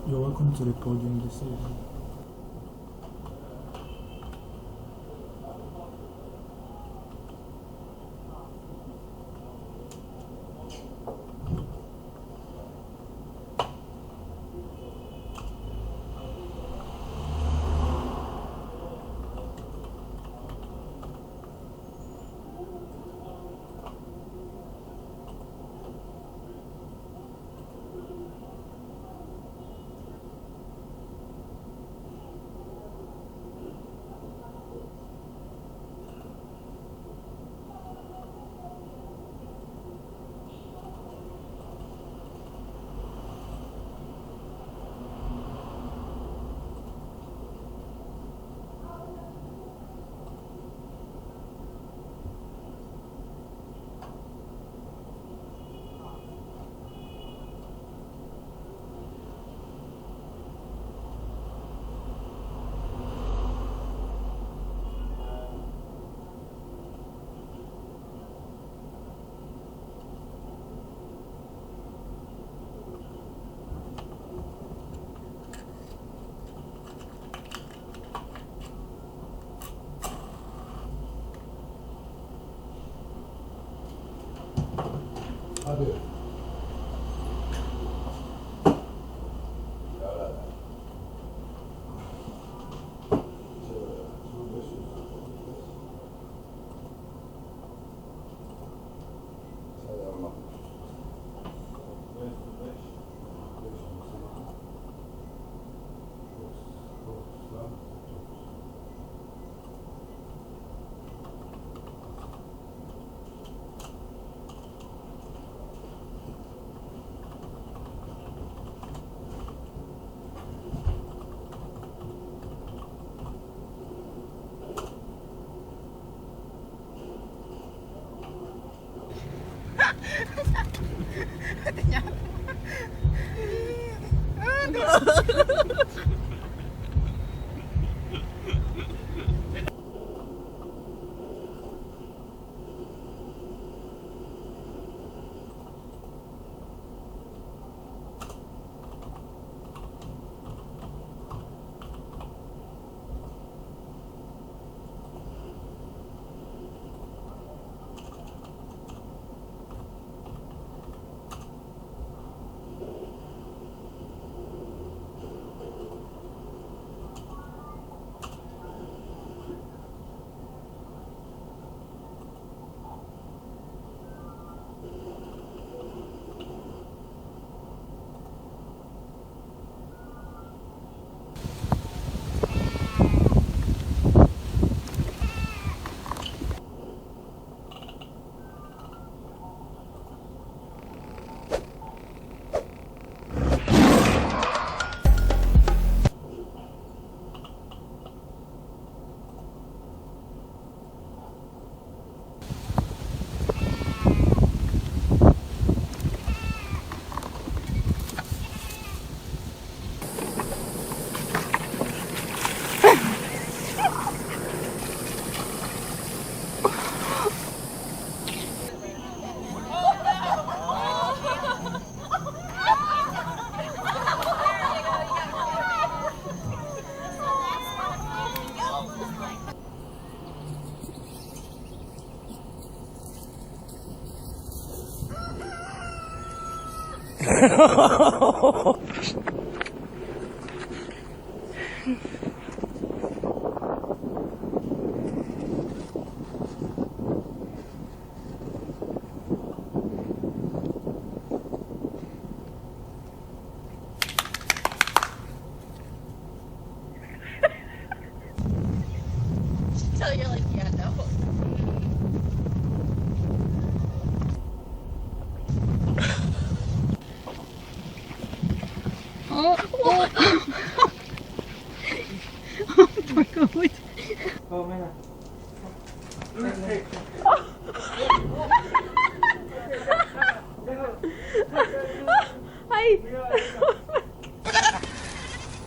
You're welcome to the podium this evening. So you're like, yeah, no.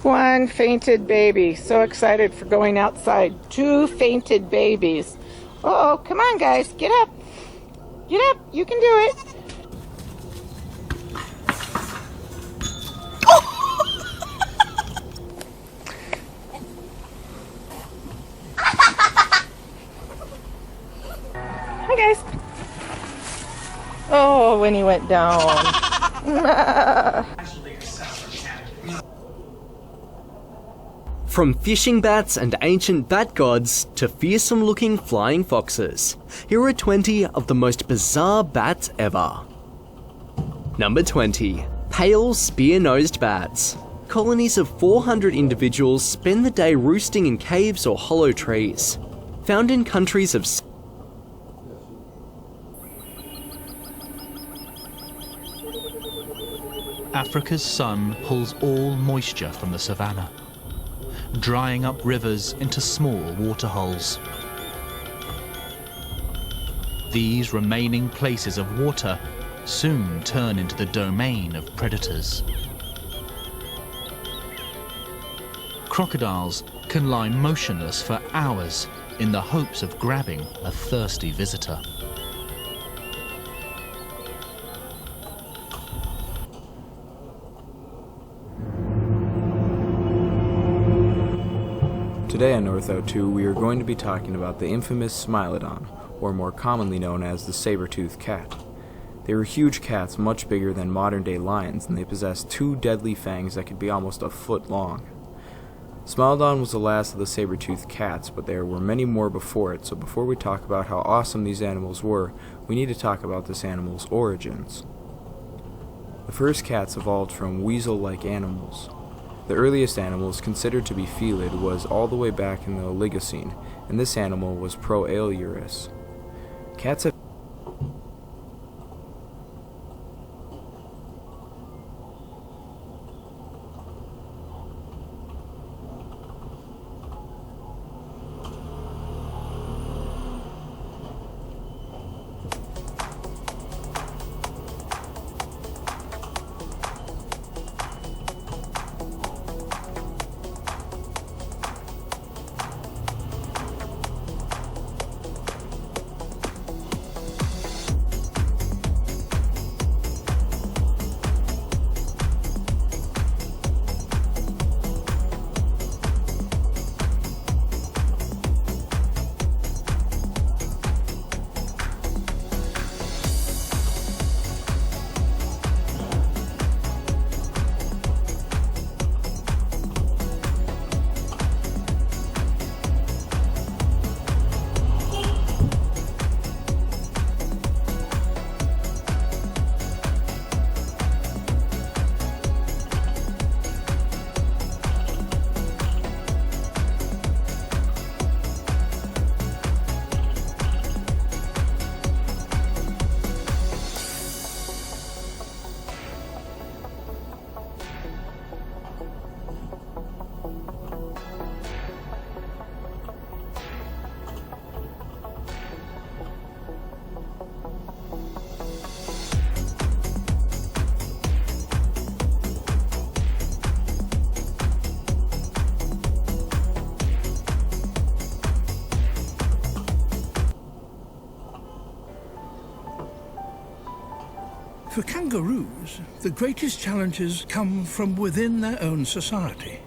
One fainted baby. So excited for going outside. 2 fainted babies. Uh-oh, come on guys, get up. Get up, you can do it. when he went down. From fishing bats and ancient bat gods to fearsome-looking flying foxes, here are 20 of the most bizarre bats ever. Number 20. Pale spear-nosed bats. Colonies of 400 individuals spend the day roosting in caves or hollow trees. Found in countries of Africa's sun pulls all moisture from the savannah, drying up rivers into small waterholes. These remaining places of water soon turn into the domain of predators. Crocodiles can lie motionless for hours in the hopes of grabbing a thirsty visitor. Today on North O2, we are going to be talking about the infamous Smilodon, or more commonly known as the saber-toothed cat. They were huge cats much bigger than modern-day lions, and they possessed 2 deadly fangs that could be almost a foot long. Smilodon was the last of the saber-toothed cats, but there were many more before it, so before we talk about how awesome these animals were, we need to talk about this animal's origins. The first cats evolved from weasel-like animals. The earliest animals considered to be felid was all the way back in the Oligocene, and this animal was Proailurus. Cats have For kangaroos, the greatest challenges come from within their own society.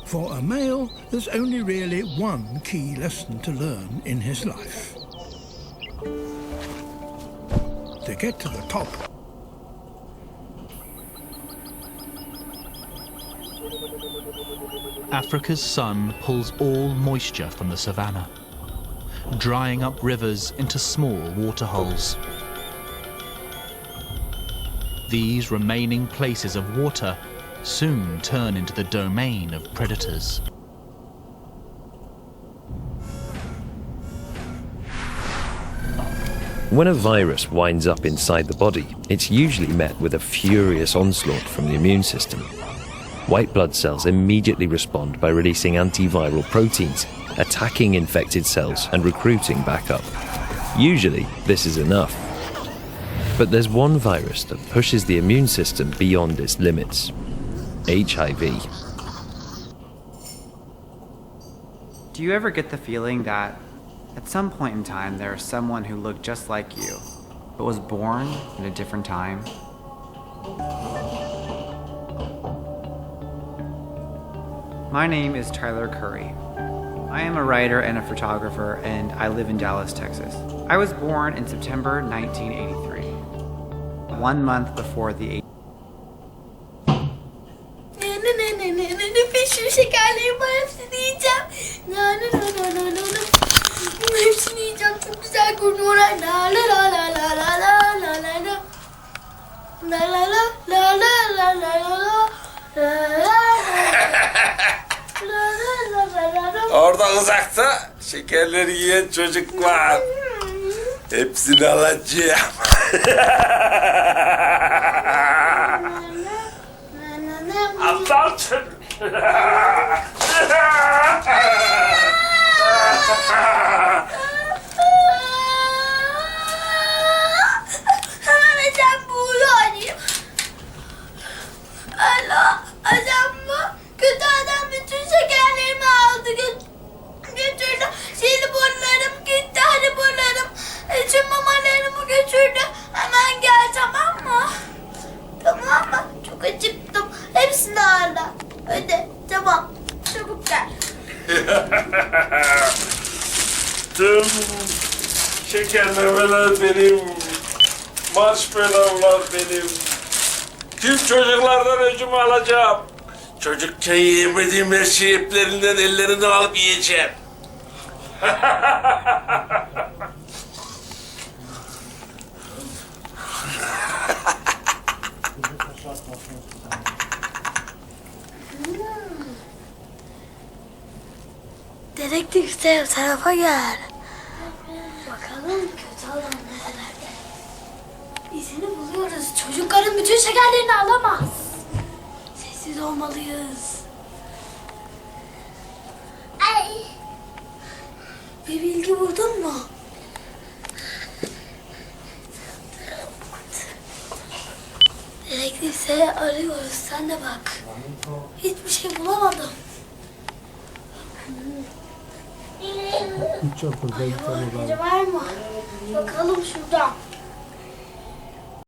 For a male, there's only really one key lesson to learn in his life. To get to the top, Africa's sun pulls all moisture from the savannah, drying up rivers into small waterholes. These remaining places of water soon turn into the domain of predators. When a virus winds up inside the body, it's usually met with a furious onslaught from the immune system. White blood cells immediately respond by releasing antiviral proteins, attacking infected cells and recruiting backup. Usually, this is enough. But there's one virus that pushes the immune system beyond its limits: HIV. Do you ever get the feeling that at some point in time there is someone who looked just like you, but was born in a different time? My name is Tyler Curry. I am a writer and a photographer, and I live in Dallas, Texas. I was born in September 1983, 1 month before the Peşim şekerlerim var, hepsini yiyeceğim. Hepsini yiyeceğim, çok güzel görünüyorlar. La la la la la la la la la la. La la la la la la la la. Orada uzakta şekerleri yiyen çocuk var. Hepsini alacağım. Aptal çocuk. Neden böyle oynayayım? Allah, adam mı? Kötü adam bütün şekerlerimi aldı, götürdü. Jelibonlarım gitti, haribolarım, tüm mamalarımı götürdü. Hemen gel, tamam mı? Tamam mı? Çok acıktım. Hepsini ağırla. Hadi, tamam. Çabuk gel. Tüm şekerlemeler benim. Marshmallowlar benim. Tüm çocuklardan öcümü alacağım. Çocukken yiyemediğim her şeyi eplerinden ellerinden alıp yiyeceğim. Dedektif Sev, tarafa gel. Bakalım kötü adam nerelerde. İzini buluyoruz. Çocukların bütün şekerlerini alamaz. Sessiz olmalıyız. Ay. Bir bilgi buldun mu? Dedektif Sev arıyoruz. Sen de bak. Hiçbir şey bulamadım. Biri var mı? Bakalım şurada.